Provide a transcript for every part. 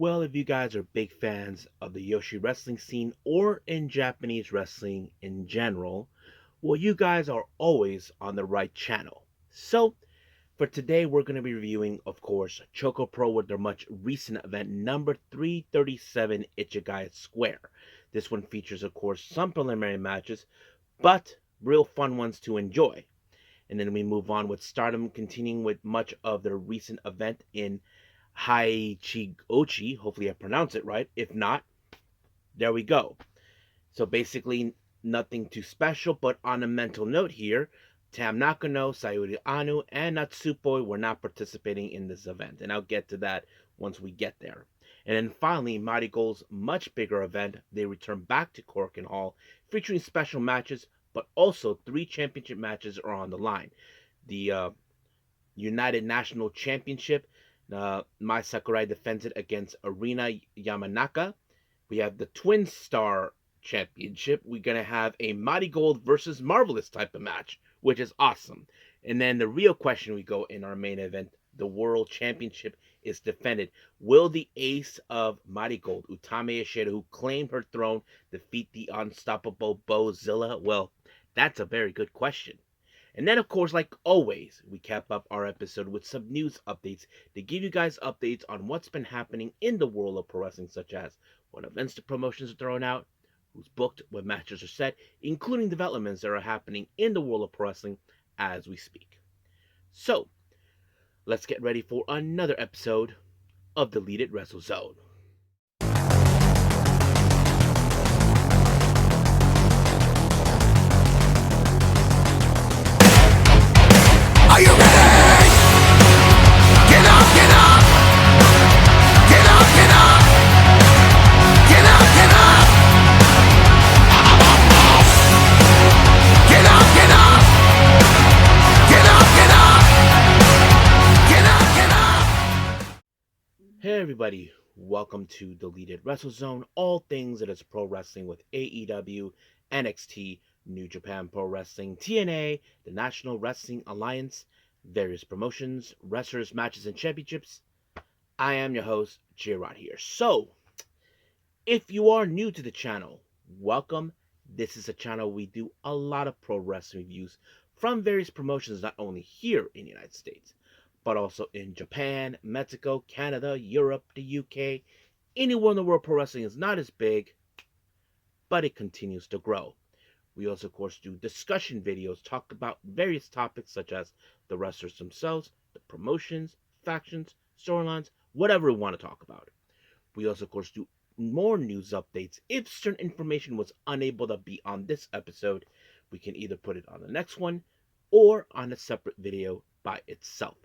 Well, if you guys are big fans of the Yoshi wrestling scene or in Japanese wrestling in general, well, you guys are always on the right channel. So, for today, we're going to be reviewing, of course, ChocoPro with their much recent event, number 337 Ichigai Square. This one features, of course, some preliminary matches, but real fun ones to enjoy. And then we move on with Stardom, continuing with much of their recent event in Hachioji. Hopefully, I pronounce it right. If not, there we go. So basically, nothing too special, but on a mental note here, Tam Nakano, Sayuri Anu, and Natsupoi were not participating in this event, and I'll get to that once we get there. And then finally, MARIGOLD's much bigger event, they return back to Korakuen Hall, featuring special matches, but also 3 championship matches are on the line. The United National Championship, Mai Sakurai defends it against Arena Yamanaka. We have the Twin Star Championship. We're going to have a Marigold versus Marvelous type of match, which is awesome. And then the real question we go in our main event, the World Championship is defended. Will the ace of Marigold, Utami Ishida, who claimed her throne, defeat the unstoppable Bozilla? Well, that's a very good question. And then, of course, like always, we cap up our episode with some news updates to give you guys updates on what's been happening in the world of pro wrestling, such as what events the promotions are throwing out, who's booked, what matches are set, including developments that are happening in the world of pro wrestling as we speak. So, let's get ready for another episode of Deleted Wrestle Zone. Are you ready? Get up, get up! Get up, get up! Get up, get up! Get up, get up! Get up, get up! Get up, get up! Hey everybody, welcome to Deleted Wrestle Zone, all things that is pro wrestling with AEW, NXT, New Japan Pro Wrestling, TNA, the National Wrestling Alliance, various promotions, wrestlers, matches, and championships. I am your host, J-Rod here. So, if you are new to the channel, welcome. This is a channel we do a lot of pro wrestling reviews from various promotions, not only here in the United States, but also in Japan, Mexico, Canada, Europe, the UK. Anywhere in the world pro wrestling is not as big, but it continues to grow. We also, of course, do discussion videos, talk about various topics such as the wrestlers themselves, the promotions, factions, storylines, whatever we want to talk about. We also, of course, do more news updates. If certain information was unable to be on this episode, we can either put it on the next one or on a separate video by itself.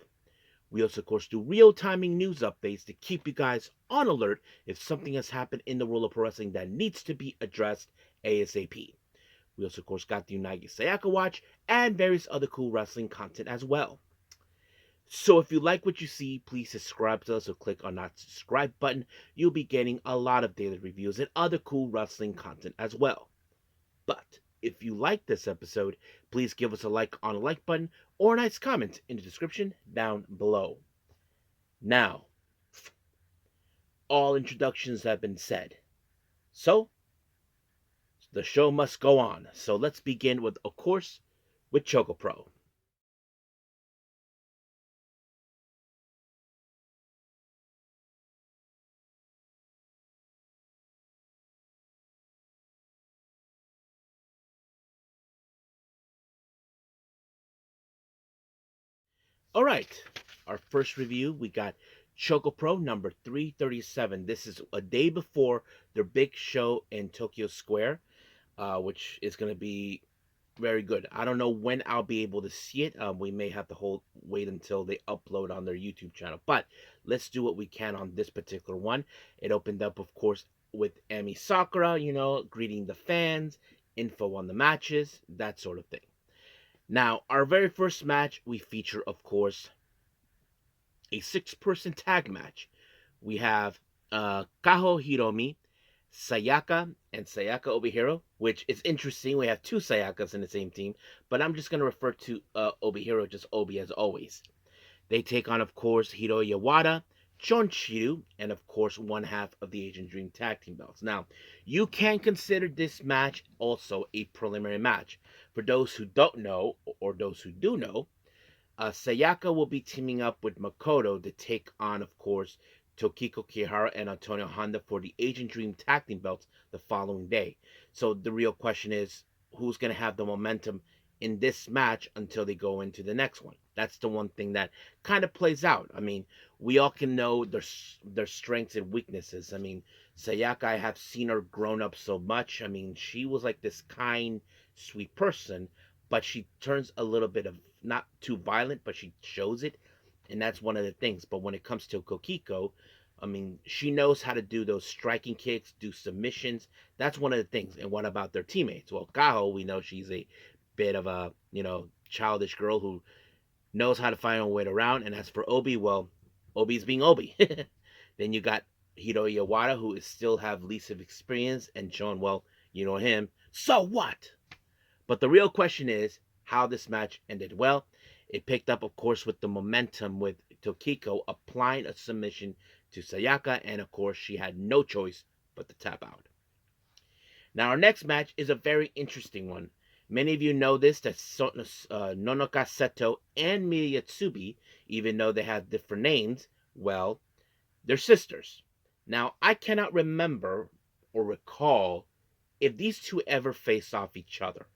We also, of course, do real-timing news updates to keep you guys on alert if something has happened in the world of pro wrestling that needs to be addressed ASAP. We also, of course, got the Unagi Sayaka Watch and various other cool wrestling content as well. So if you like what you see, please subscribe to us or click on that subscribe button. You'll be getting a lot of daily reviews and other cool wrestling content as well. But if you like this episode, please give us a like on the like button or a nice comment in the description down below. Now, all introductions have been said. So, the show must go on. So let's begin with, of course, with ChocoPro. Alright, our first review, we got ChocoPro number 337. This is a day before their big show in Tokyo Square, which is going to be very good. I don't know when I'll be able to see it. We may have to wait until they upload on their YouTube channel. But let's do what we can on this particular one. It opened up, of course, with Emi Sakura, greeting the fans, info on the matches, that sort of thing. Now, our very first match, we feature, of course, a 6-person tag match. We have Kaho Hiromi, Sayaka, and Sayaka Obihiro, which is interesting. We have 2 Sayakas in the same team, but I'm just going to refer to Obihiro, just Obi as always. They take on, of course, Hiro Yawada, Chonchiru, and of course one half of the Asian Dream Tag Team belts. Now, you can consider this match also a preliminary match. For those who don't know, or those who do know, Sayaka will be teaming up with Makoto to take on, of course, Tokiko Kihara and Antonio Honda for the Asian Dream Tag Team belts the following day. So the real question is, who's going to have the momentum in this match until they go into the next one? That's the one thing that kind of plays out. I mean, we all can know their strengths and weaknesses. I mean, Sayaka, I have seen her grown up so much. I mean, she was like this kind, sweet person, but she turns a little bit of not too violent, but she shows it, and that's one of the things. But when it comes to Kokiko, I mean, she knows how to do those striking kicks, do submissions. That's one of the things. And what about their teammates? Well, Kaho, we know she's a bit of a childish girl who knows how to find her way around. And as for Obi, well, Obi's being Obi. Then you got Hiro Iwata, who is still have least of experience, and John, well, you know him. So what? But the real question is how this match ended. Well, it picked up, of course, with the momentum with Tokiko applying a submission to Sayaka, and of course, she had no choice but to tap out. Now, our next match is a very interesting one. Many of you know this, that Nonoka Seto and Miyatsubi, even though they have different names, well, they're sisters. Now, I cannot remember or recall if these two ever faced off each other.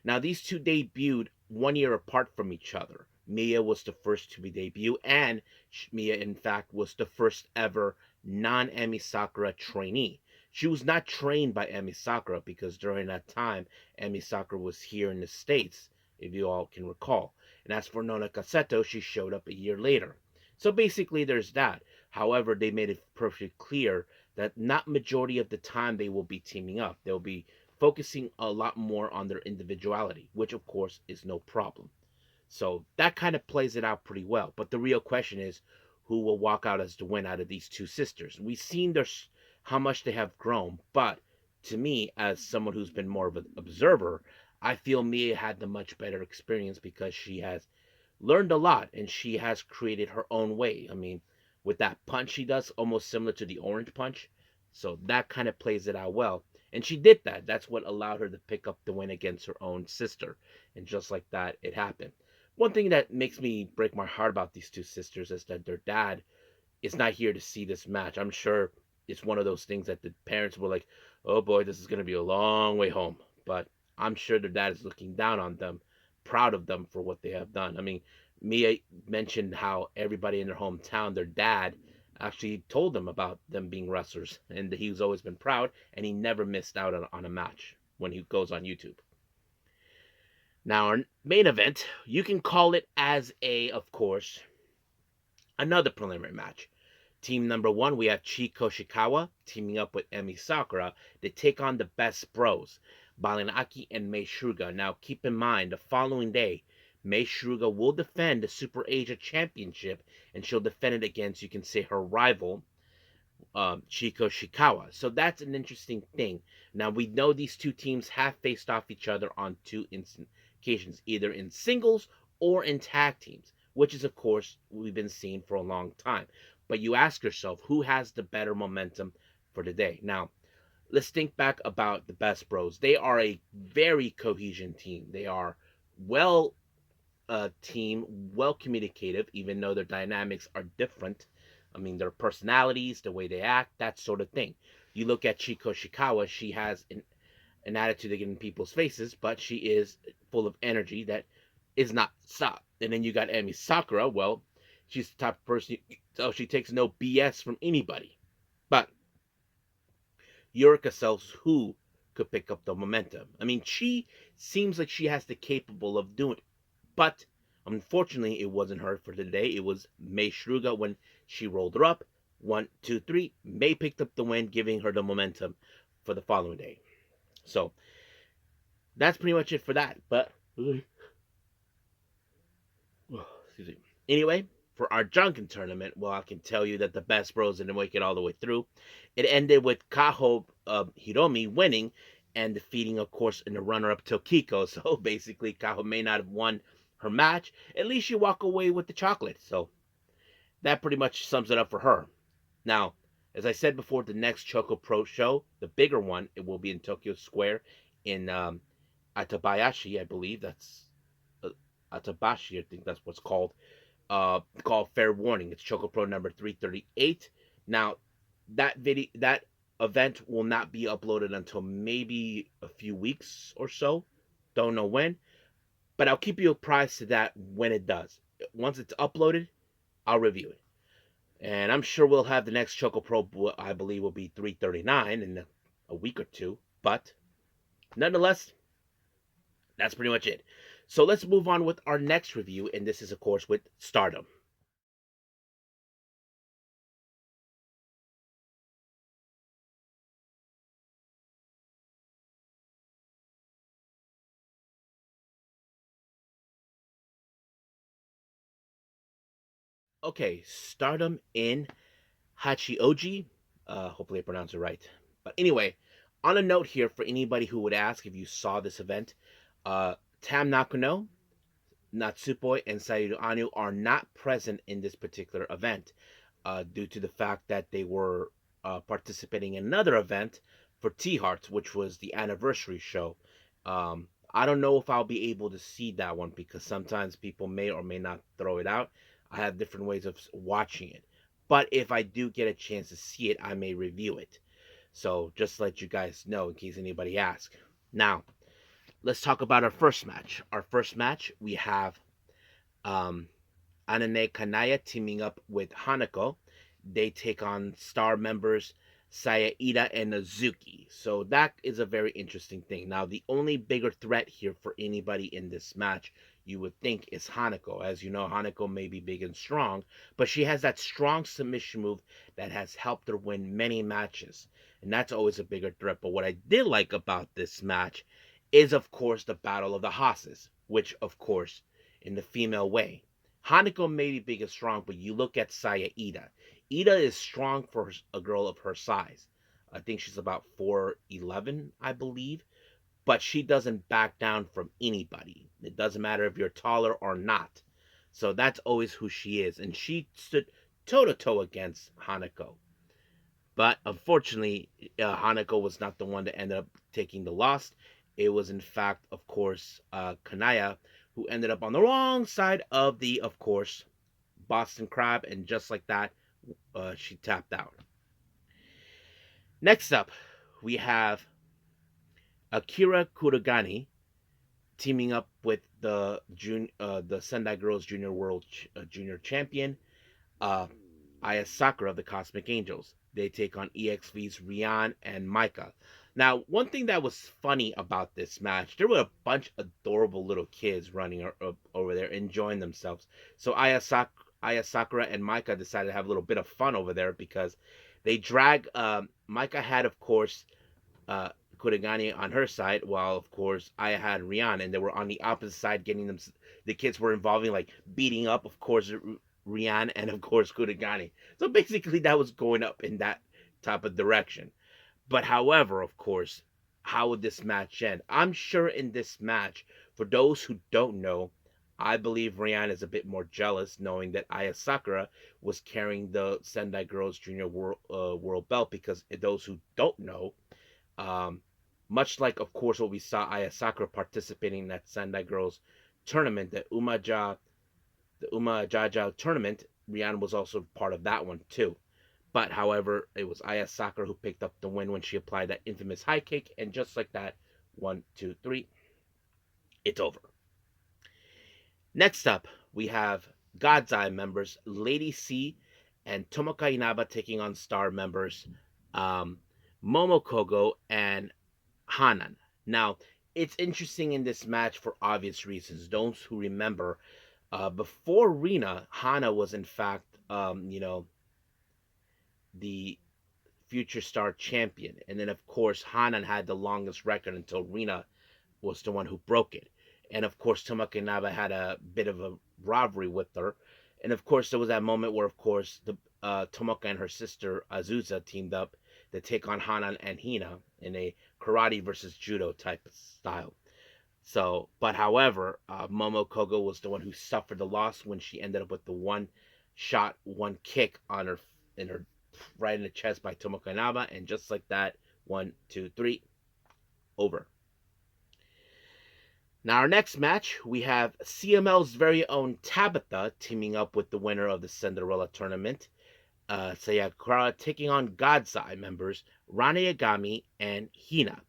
Now, these two debuted 1 year apart from each other. Mia was the first to be debuted, and Mia, in fact, was the first ever non-Emi Sakura trainee. She was not trained by Emi Sakura because during that time, Emi Sakura was here in the States, if you all can recall. And as for Nona Seto, she showed up a year later. So basically, there's that. However, they made it perfectly clear that not majority of the time they will be teaming up. They'll be focusing a lot more on their individuality, which of course is no problem. So that kind of plays it out pretty well. But the real question is, who will walk out as the win out of these two sisters? We've seen how much they have grown, but to me, as someone who's been more of an observer, I feel Mia had the much better experience because she has learned a lot and she has created her own way. I mean, with that punch she does, almost similar to the orange punch. So that kind of plays it out well. And she did that. That's what allowed her to pick up the win against her own sister. And just like that, it happened. One thing that makes me break my heart about these two sisters is that their dad is not here to see this match. I'm sure it's one of those things that the parents were like, oh boy, this is going to be a long way home. But I'm sure their dad is looking down on them, proud of them for what they have done. I mean, Mia mentioned how everybody in their hometown, their dad, actually told them about them being wrestlers, and he's always been proud, and he never missed out on a match when he goes on YouTube. Now, our main event, you can call it as of course, another preliminary match. Team number one, we have Chiko Shikawa teaming up with Emi Sakura to take on the Best Bros, Balinaki and Mei Suruga. Now, keep in mind, the following day, Mei Suruga will defend the Super Asia Championship, and she'll defend it against, you can say, her rival, Chiko Shikawa. So that's an interesting thing. Now, we know these two teams have faced off each other on two occasions, either in singles or in tag teams, which is, of course, we've been seeing for a long time. But you ask yourself, who has the better momentum for the day? Now, let's think back about the Best Bros. They are a very cohesion team. They are well team, well communicative, even though their dynamics are different. I mean, their personalities, the way they act, that sort of thing. You look at Chiko Shikawa, she has an attitude to get in people's faces, but she is full of energy that is not stopped. And then you got Emi Sakura, well, she's the type of person, so she takes no BS from anybody. But Yurika sells who could pick up the momentum. I mean, she seems like she has the capable of doing it. But unfortunately, it wasn't her for today. It was Mei Suruga when she rolled her up. 1, 2, 3. Mei picked up the win, giving her the momentum for the following day. So that's pretty much it for that. But excuse me. Anyway, for our Junkin tournament, well, I can tell you that the Best Bros didn't make it all the way through. It ended with Kaho Hiromi winning and defeating, of course, in the runner-up Tokiko. So basically, Kaho may not have won her match. At least you walk away with the chocolate. So that pretty much sums it up for her. Now, as I said before, the next ChocoPro show, the bigger one, it will be in Tokyo Square in Atabayashi, I believe. That's Atabashi, I think that's what's called Fair Warning. It's ChocoPro number 338. Now, that event will not be uploaded until maybe a few weeks or so. Don't know when, but I'll keep you apprised to that when it does. Once it's uploaded, I'll review it. And I'm sure we'll have the next ChocoPro, I believe, will be 339 in a week or two. But nonetheless, that's pretty much it. So let's move on with our next review, and this is, of course, with Stardom. Okay, Stardom in Hachioji. Hopefully I pronounced it right. But anyway, on a note here for anybody who would ask if you saw this event, Tam Nakuno, Natsupoi, and Sayuru Anu are not present in this particular event due to the fact that they were participating in another event for T Hearts, which was the anniversary show. I don't know if I'll be able to see that one because sometimes people may or may not throw it out. I have different ways of watching it. But if I do get a chance to see it, I may review it. So just to let you guys know in case anybody asks. Now, let's talk about our first match. Our first match, we have um, Anane Kanaya teaming up with Hanako. They take on star members Saya Ida and Hazuki. So that is a very interesting thing. Now, the only bigger threat here for anybody in this match, you would think, is Hanako. As you know, Hanako may be big and strong, but she has that strong submission move that has helped her win many matches. And that's always a bigger threat. But what I did like about this match is, of course, the Battle of the Hosses, which, of course, in the female way. Hanako may be big and strong, but you look at Saya Ida. Ida is strong for a girl of her size. I think she's about 4'11", I believe. But she doesn't back down from anybody. It doesn't matter if you're taller or not. So that's always who she is. And she stood toe to toe against Hanako. But unfortunately, Hanako was not the one that ended up taking the loss. It was, in fact, of course, Kanaya, who ended up on the wrong side of the, of course, Boston Crab. And just like that, she tapped out. Next up, we have Akira Kurogane teaming up with the Sendai Girls Junior World Junior Champion, uh, Aya Sakura of the Cosmic Angels. They take on EXV's Rian and Micah. Now, one thing that was funny about this match, there were a bunch of adorable little kids running over there enjoying themselves. So Aya Sakura and Micah decided to have a little bit of fun over there because they drag. Micah had, of course, uh, Kurogane on her side, while of course I had Rian, and they were on the opposite side, getting them. The kids were involving like beating up, of course, Rian and of course Kurogane. So basically, that was going up in that type of direction. But however, of course, how would this match end? I'm sure in this match, for those who don't know, I believe Rian is a bit more jealous, knowing that Aya Sakura was carrying the Sendai Girls Junior World Belt. Because those who don't know, um, much like, of course, what we saw Aya Sakura participating in that Sendai Girls tournament, the Umajaja tournament, Rihanna was also part of that one too. But however, it was Aya Sakura who picked up the win when she applied that infamous high kick, and just like that, 1, 2, 3, it's over. Next up, we have God's Eye members Lady C and Tomoka Inaba taking on star members um, Momokogo and Hanan. Now, it's interesting in this match for obvious reasons. Those who remember, before Rina, Hana was in fact, the future star champion. And then, of course, Hanan had the longest record until Rina was the one who broke it. And of course, Tomoka Inaba had a bit of a rivalry with her. And of course, there was that moment where, of course, the Tomoka and her sister Azusa teamed up to take on Hanan and Hina in a karate versus judo type of style. So, but however, Momo Kogo was the one who suffered the loss when she ended up with the one shot one kick on her in her right in the chest by Tomoko Inaba, and just like that, 1, 2, 3, over. Now, our next match, we have CML's very own Tabitha teaming up with the winner of the Cinderella tournament, Sakura, taking on God's Eye members Rana Yagami and Hina.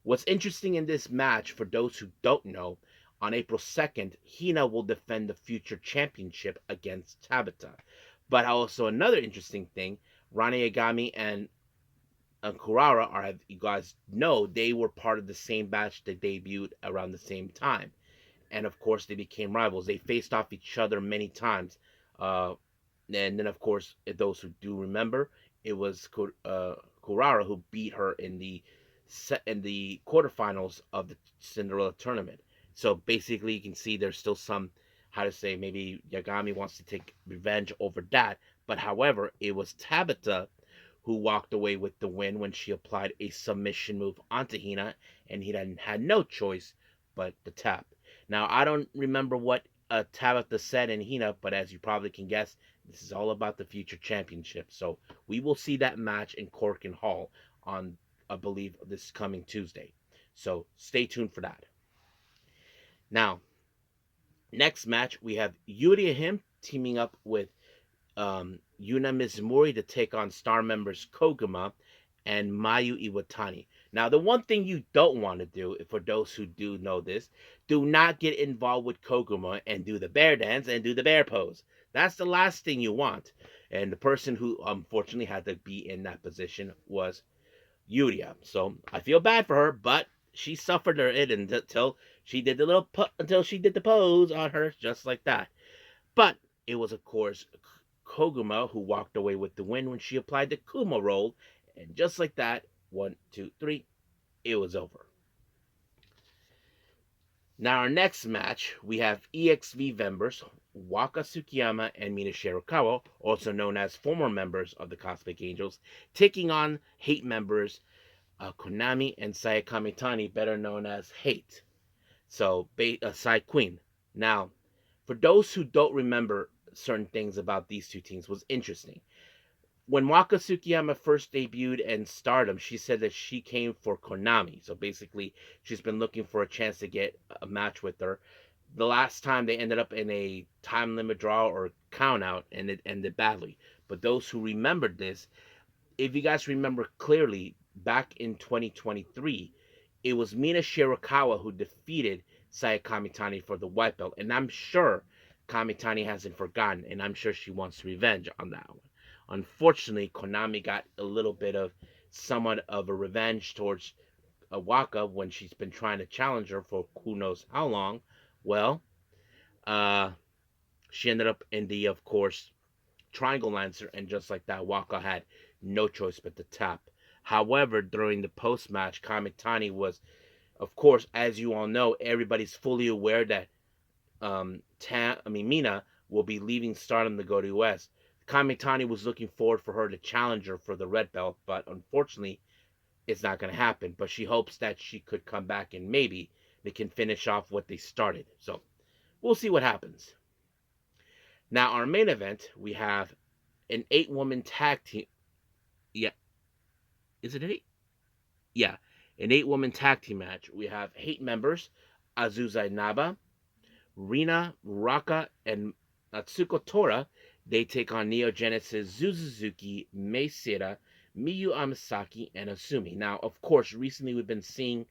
What's interesting in this match, for those who don't know, on April 2nd, Hina will defend the future championship against Tabitha. But also another interesting thing, Rana Yagami and Kurara are, as you guys know, they were part of the same batch that debuted around the same time. And of course, they became rivals. They faced off each other many times. Uh, and then, of course, those who do remember, it was Kurara who beat her in the quarterfinals of the Cinderella tournament. So basically, you can see there's still some, how to say, maybe Yagami wants to take revenge over that. But however, it was Tabitha who walked away with the win when she applied a submission move onto Hina, and Hina had no choice but to tap. Now, I don't remember what Tabitha said in Hina, but as you probably can guess, this is all about the future championship. So we will see that match in Korakuen Hall on, I believe, this coming Tuesday. So stay tuned for that. Now, next match, we have Yuri Him teaming up with Yuna Mizumori to take on star members Koguma and Mayu Iwatani. Now, the one thing you don't want to do, for those who do know this, do not get involved with Koguma and do the bear dance and do the bear pose. That's the last thing you want. And the person who unfortunately had to be in that position was Yuria. So I feel bad for her, but she suffered it until she did the pose on her, just like that. But it was, of course, Koguma who walked away with the win when she applied the Kuma roll, and just like that, 1, 2, 3, it was over. Now, our next match, we have EXV members Waka Tsukiyama and Mina Shirakawa, also known as former members of the Cosmic Angels, taking on Hate members Konami and Sayakami Tani, better known as Hate. So, Sai Queen. Now, for those who don't remember certain things about these two teams, was interesting. When Waka Tsukiyama first debuted in Stardom, she said that she came for Konami. So basically, she's been looking for a chance to get a match with her. The last time they ended up in a time limit draw or count out, and it ended badly. But those who remembered this, if you guys remember clearly, back in 2023, it was Mina Shirakawa who defeated Saya Kamitani for the white belt. And I'm sure Kamitani hasn't forgotten, and I'm sure she wants revenge on that one. Unfortunately, Konami got a little bit of somewhat of a revenge towards Waka when she's been trying to challenge her for who knows how long. Well, uh, she ended up in the, of course, Triangle Lancer, and just like that, Waka had no choice but to tap. However, during the post match, Kamitani was, of course, as you all know, everybody's fully aware that Mina will be leaving Stardom to go to US. Kamitani was looking forward for her to challenge her for the red belt, but unfortunately, it's not going to happen. But she hopes that she could come back and maybe they can finish off what they started. So we'll see what happens. Now, our main event, we have an 8-woman tag team. Yeah, is it 8? Yeah, an 8-woman tag team match. We have Hate members Azusa Inaba, Rina Raka, and Natsuko Tora. They take on Neo Genesis, Suzuki, Mei Seira, Miyu Amasaki, and Asumi. Now, of course, recently we've been seeing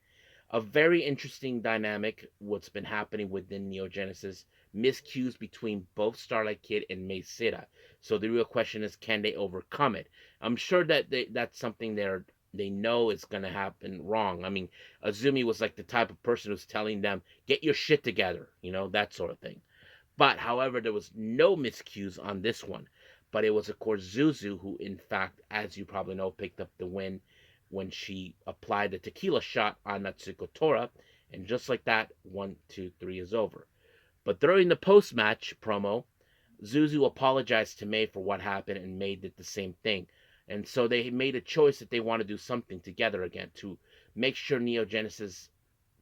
a very interesting dynamic, what's been happening within Neo Genesis, miscues between both Starlight Kid and Mei Seira. So the real question is, can they overcome it? I'm sure that that's something they know is going to happen wrong. I mean, Azumi was like the type of person who's telling them, get your shit together, that sort of thing. But, however, there was no miscues on this one. But it was, of course, Zuzu who, in fact, as you probably know, picked up the win when she applied the tequila shot on Natsuko Tora. And just like that, 1, 2, 3 is over. But during the post-match promo, Zuzu apologized to Mei for what happened, and Mei did the same thing. And so they made a choice that they want to do something together again to make sure Neo Genesis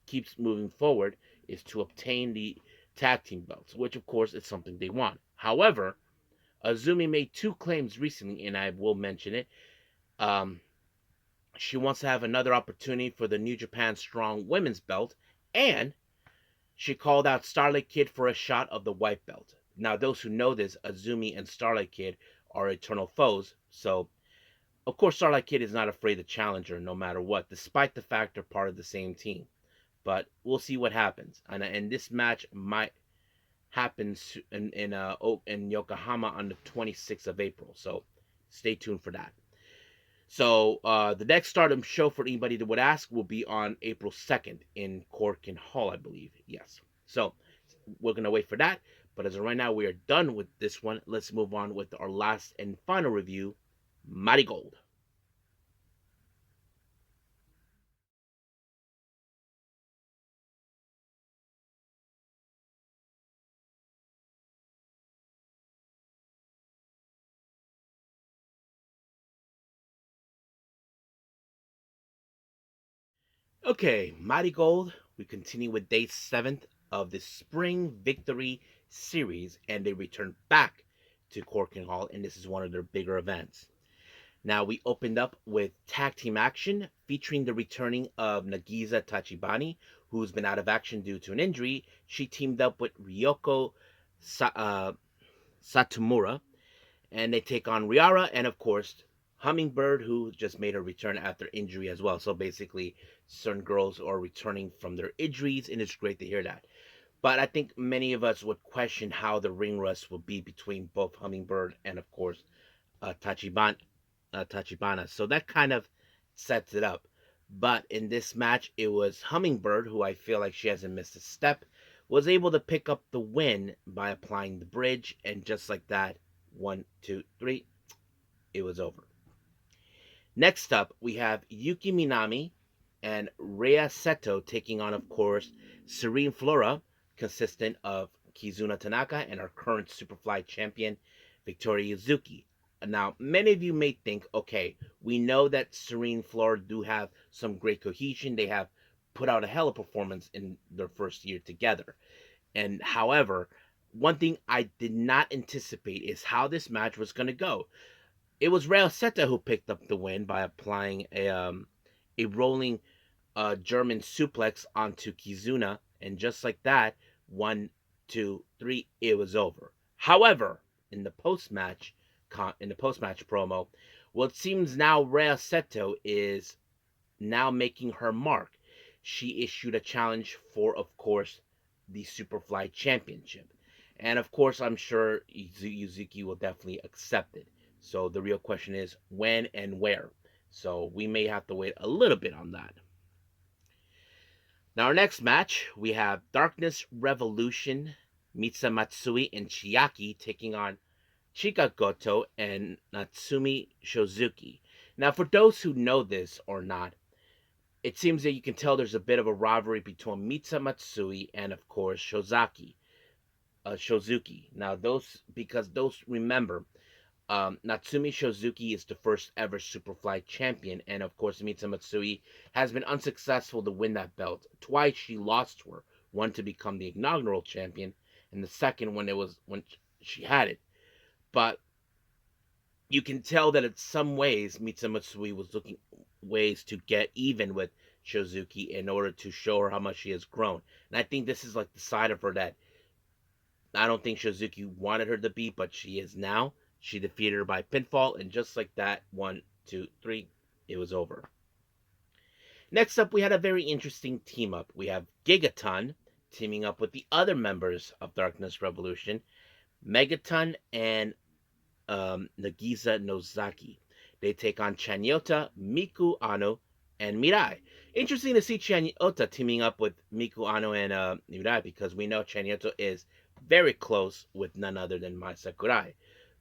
keeps moving forward, is to obtain the tag team belts, which of course is something they want. However, Azumi made two claims recently, and I will mention it. Um, she wants to have another opportunity for the New Japan Strong Women's Belt, and she called out Starlight Kid for a shot of the white belt. Now, those who know this, Azumi and Starlight Kid are eternal foes, so of course Starlight Kid is not afraid to challenge her no matter what, despite the fact they're part of the same team. But we'll see what happens. And this match might happen in Yokohama on the 26th of April, so stay tuned for that. So the next Stardom show, for anybody that would ask, will be on April 2nd in Korakuen Hall, I believe. Yes. So we're gonna wait for that. But as of right now, we are done with this one. Let's move on with our last and final review, Marigold. Okay, Marigold. We continue with day 7th of the Spring Victory series, and they return back to Korakuen Hall, and this is one of their bigger events. Now, we opened up with tag team action featuring the returning of Nagisa Tachibana, who's been out of action due to an injury. She teamed up with Ryoko Satomura, and they take on Riara and, of course, Hummingbird, who just made her return after injury as well. So basically, certain girls are returning from their injuries, and it's great to hear that. But I think many of us would question how the ring rust will be between both Hummingbird and, of course, Tachibana. Tachibana. So that kind of sets it up. But in this match, it was Hummingbird, who I feel like she hasn't missed a step, was able to pick up the win by applying the bridge, and just like that, 1, 2, 3, it was over. Next up, we have Yuki Minami and Rhea Seto taking on, of course, Serene Flora, consistent of Kizuna Tanaka and our current Superfly champion, Victoria Yuzuki. Now, many of you may think, okay, we know that Serene Flora do have some great cohesion. They have put out a hell of a performance in their first year together. And however, one thing I did not anticipate is how this match was going to go. It was Rail Seta who picked up the win by applying a rolling German suplex onto Kizuna, and just like that, 1, 2, 3, it was over. However, in the post match promo, well, it seems now Rhea Seto is now making her mark. She issued a challenge for, of course, the Superfly Championship. And of course, I'm sure Yuzuki will definitely accept it. So the real question is when and where. So we may have to wait a little bit on that. Now, our next match, we have Darkness Revolution, Mitsa Matsui and Chiaki taking on Chika Goto and Natsumi Shozuki. Now, for those who know this or not, it seems that you can tell there's a bit of a rivalry between Mitsa Matsui and, of course, Shozuki. Now, those remember, Natsumi Shozuki is the first ever Superfly champion, and of course, Mitsa Matsui has been unsuccessful to win that belt. Twice she lost to her, one to become the inaugural champion, and the second when she had it. But you can tell that in some ways, Mitsa Matsui was looking ways to get even with Shozuki in order to show her how much she has grown. And I think this is like the side of her that I don't think Shozuki wanted her to be, but she is now. She defeated her by pinfall, and just like that, 1, 2, 3, it was over. Next up, we had a very interesting team up. We have Gigaton teaming up with the other members of Darkness Revolution, Megaton and Nagisa Nozaki. They take on Chanyota, Miku Ano, and Mirai. Interesting to see Chanyota teaming up with Miku Ano and Mirai, because we know Chanyota is very close with none other than Mai Sakurai.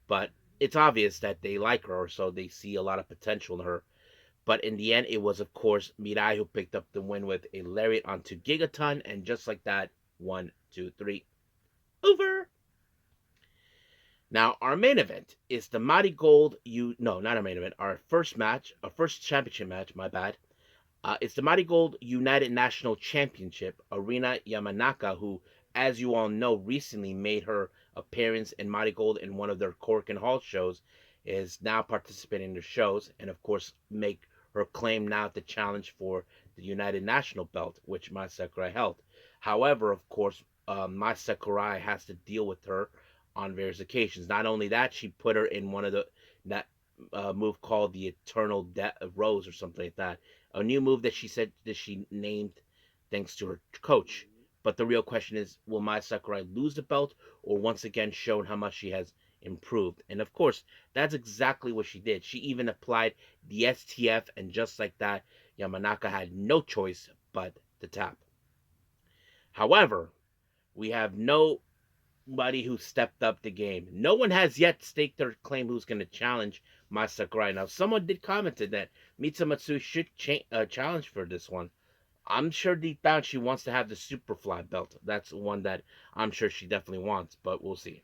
But it's obvious that they like her, so they see a lot of potential in her. But in the end, it was, of course, Mirai who picked up the win with a lariat onto Gigaton, and just like that, 1, 2, 3, over. Now, our main event is the Marigold. No, not our main event. Our first match, our first championship match. My bad. It's the Marigold United National Championship. Arina Yamanaka, who, as you all know, recently made her appearance in Marigold in one of their Korakuen Hall shows, is now participating in their shows, and of course make her claim now to challenge for the United National Belt, which Mai Sakurai held. However, of course, Mai Sakurai has to deal with her on various occasions. Not only that, she put her in one of that move called the Eternal Rose or something like that. A new move that she said that she named thanks to her coach. But the real question is, will Mai Sakurai lose the belt or once again show how much she has improved? And of course, that's exactly what she did. She even applied the STF, and just like that, Yamanaka had no choice but to tap. However, we have nobody who stepped up the game. No one has yet staked their claim who's going to challenge Mai Sakurai. Now, someone did comment that Mitsumatsu should challenge for this one. I'm sure deep down she wants to have the Superfly belt. That's one that I'm sure she definitely wants, but we'll see.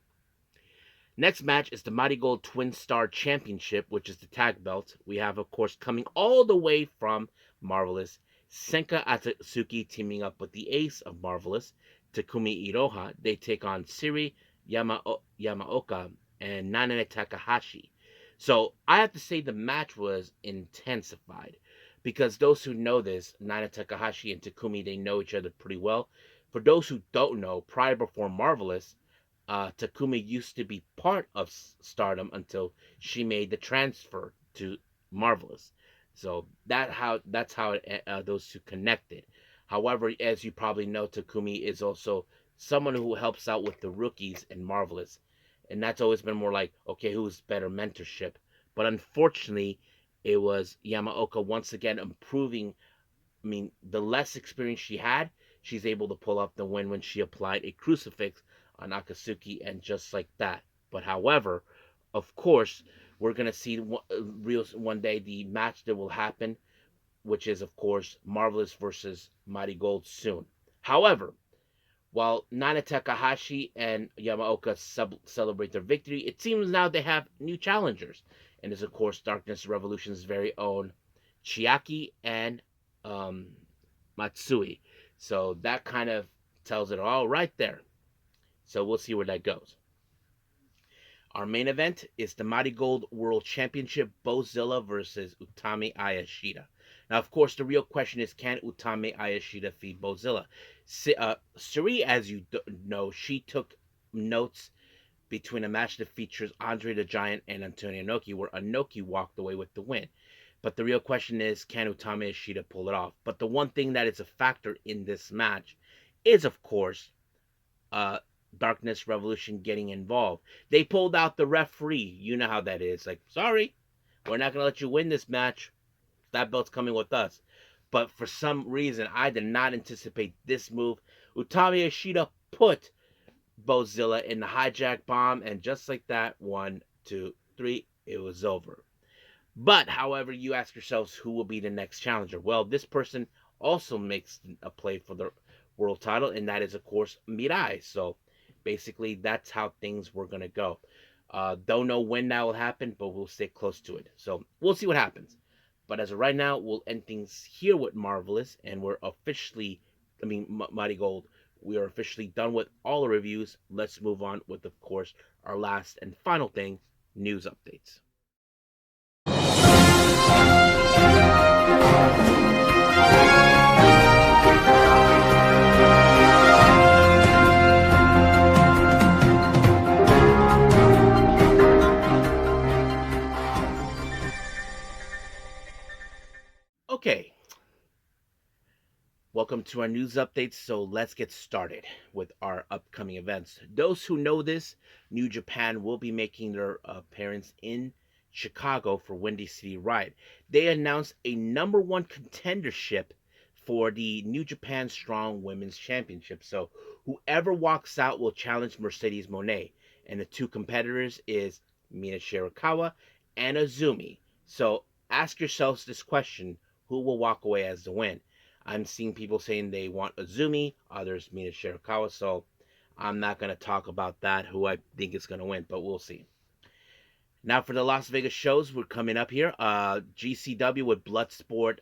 Next match is the Marigold Twin Star Championship, which is the tag belt. We have, of course, coming all the way from Marvelous, Senka Atsuki teaming up with the ace of Marvelous, Takumi Iroha. They take on Siri Yamaoka and Nanane Takahashi. So I have to say the match was intensified because those who know this, Nanane Takahashi and Takumi, they know each other pretty well. For those who don't know, prior before Marvelous, Takumi used to be part of Stardom until she made the transfer to Marvelous. So that's how those two connected. However, as you probably know, Takumi is also someone who helps out with the rookies in Marvelous, and that's always been more like, okay, who's better mentorship. But unfortunately, it was Yamaoka once again improving. I mean, the less experience she had, she's able to pull off the win when she applied a crucifix on Akatsuki, and just like that. But however, of course, we're gonna see one day the match that will happen, which is of course Marvelous versus Marigold soon. However, while Nana Takahashi and Yamaoka celebrate their victory, it seems now they have new challengers, and it's of course Darkness Revolution's very own Chiaki and um, Matsui. So that kind of tells it all right there. So we'll see where that goes. Our main event is the Marigold World Championship, Bozilla versus Utami Ayashida. Now, of course, the real question is, can Utami Ayashida feed Bozilla? Suri, as you know, she took notes between a match that features Andre the Giant and Antonio Inoki, where Inoki walked away with the win. But the real question is, can Utami Ayashida pull it off? But the one thing that is a factor in this match is, of course, uh, Darkness Revolution getting involved. They pulled out the referee. You know how that is. Like, sorry, we're not going to let you win this match. That belt's coming with us. But for some reason, I did not anticipate this move. Utami Yoshida put Bozilla in the hijack bomb, and just like that, 1, 2, 3, it was over. But, however, you ask yourselves who will be the next challenger. Well, this person also makes a play for the world title, and that is, of course, Mirai. So, basically, that's how things were going to go. Don't know when that will happen, but we'll stay close to it. So, we'll see what happens. But as of right now, we'll end things here with Marvelous, and we're officially, Marigold, we are officially done with all the reviews. Let's move on with, of course, our last and final thing, news updates. Okay, welcome to our news updates. So let's get started with our upcoming events. Those who know this, New Japan will be making their appearance in Chicago for Windy City Riot. They announced a number one contendership for the New Japan Strong Women's Championship. So whoever walks out will challenge Mercedes Moné. And the two competitors is Mina Shirakawa and Azumi. So ask yourselves this question: who will walk away as the win? I'm seeing people saying they want Azumi, others Mina Shirakawa, so I'm not going to talk about that, who I think is going to win, but we'll see. Now for the Las Vegas shows, we're coming up here. GCW with Bloodsport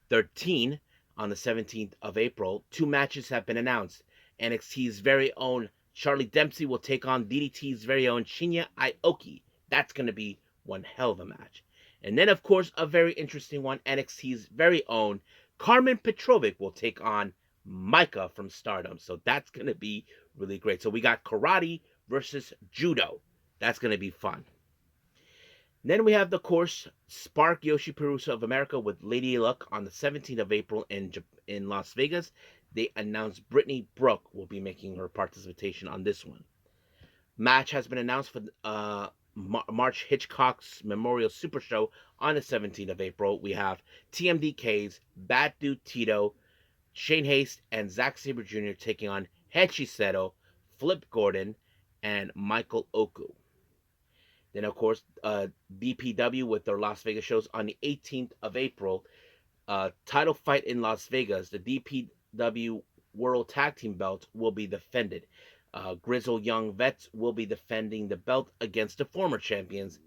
13 on the 17th of April. 2 matches have been announced. NXT's very own Charlie Dempsey will take on DDT's very own Shinya Aoki. That's going to be one hell of a match. And then, of course, a very interesting one, NXT's very own Carmen Petrovic will take on Micah from Stardom. So that's going to be really great. So we got karate versus judo. That's going to be fun. Then we have, of course, Spark Yoshi Perusa of America with Lady Luck on the 17th of April in Las Vegas. They announced Brittany Brooke will be making her participation on this one. Match has been announced for March Hitchcock's Memorial Supershow on the 17th of April. We have TMDK's Bad Dude Tito, Shane Haste, and Zack Sabre Jr. taking on Hechi Seto, Flip Gordon, and Michael Oku. Then, of course, DPW with their Las Vegas shows on the 18th of April. Title fight in Las Vegas. The DPW World Tag Team belt will be defended. Grizzled Young Vets will be defending the belt against the former champions.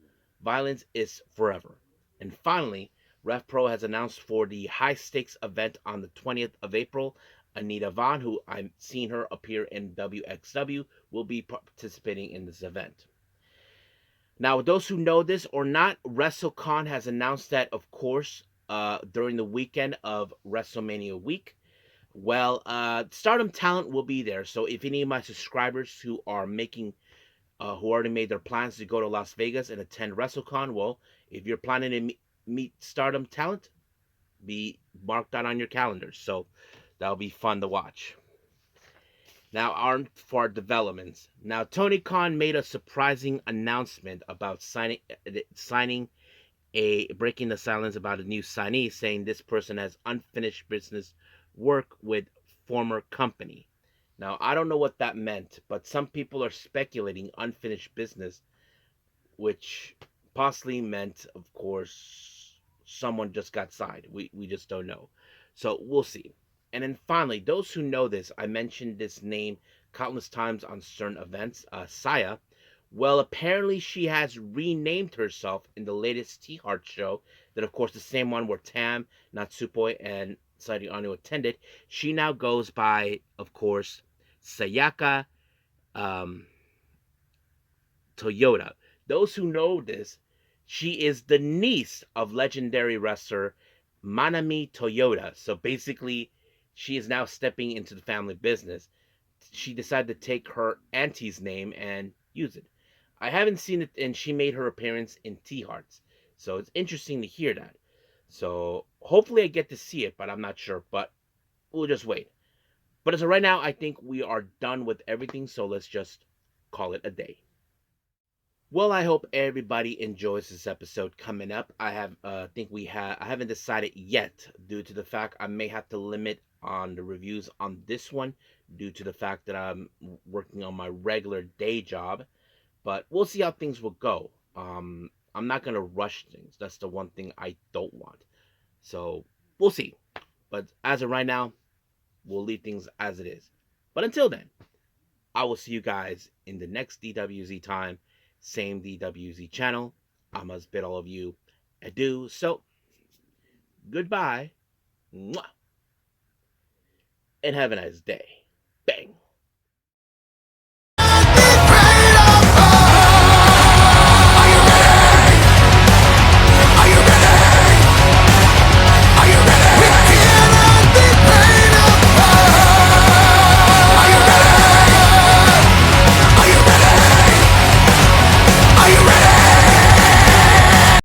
Violence is forever. And finally, RevPro has announced for the high stakes event on the 20th of April, Anita Vaughn, who I've seen her appear in WXW, will be participating in this event. Now, those who know this or not, WrestleCon has announced that, of course, during the weekend of WrestleMania week, well, Stardom talent will be there. So if any of my subscribers who are who already made their plans to go to Las Vegas and attend WrestleCon, well, if you're planning to meet Stardom talent, be marked that on your calendars. So that'll be fun to watch. Now, on for our developments. Now, Tony Khan made a surprising announcement about breaking the silence about a new signee, saying this person has unfinished business work with former company. Now, I don't know what that meant, but some people are speculating unfinished business, which possibly meant, of course, someone just got signed. We just don't know. So we'll see. And then finally, those who know this, I mentioned this name countless times on certain events, Saya. Well, apparently she has renamed herself in the latest T-Heart show, that of course the same one where Tam, Natsupoi, and Saito Ano attended. She now goes by, of course, Sayaka Toyota. Those who know this, she is the niece of legendary wrestler Manami Toyota. So basically, she is now stepping into the family business. She decided to take her auntie's name and use it. I haven't seen it, and she made her appearance in T-Hearts. So it's interesting to hear that. So hopefully I get to see it, but I'm not sure. But we'll just wait. But as of right now, I think we are done with everything. So let's just call it a day. Well, I hope everybody enjoys this episode coming up. I haven't decided yet, due to the fact I may have to limit on the reviews on this one due to the fact that I'm working on my regular day job. But we'll see how things will go. I'm not gonna rush things. That's the one thing I don't want. So we'll see. But as of right now, we'll leave things as it is. But until then, I will see you guys in the next DWZ time. Same DWZ channel. I must bid all of you adieu. So, goodbye. Mwah. And have a nice day. Bang.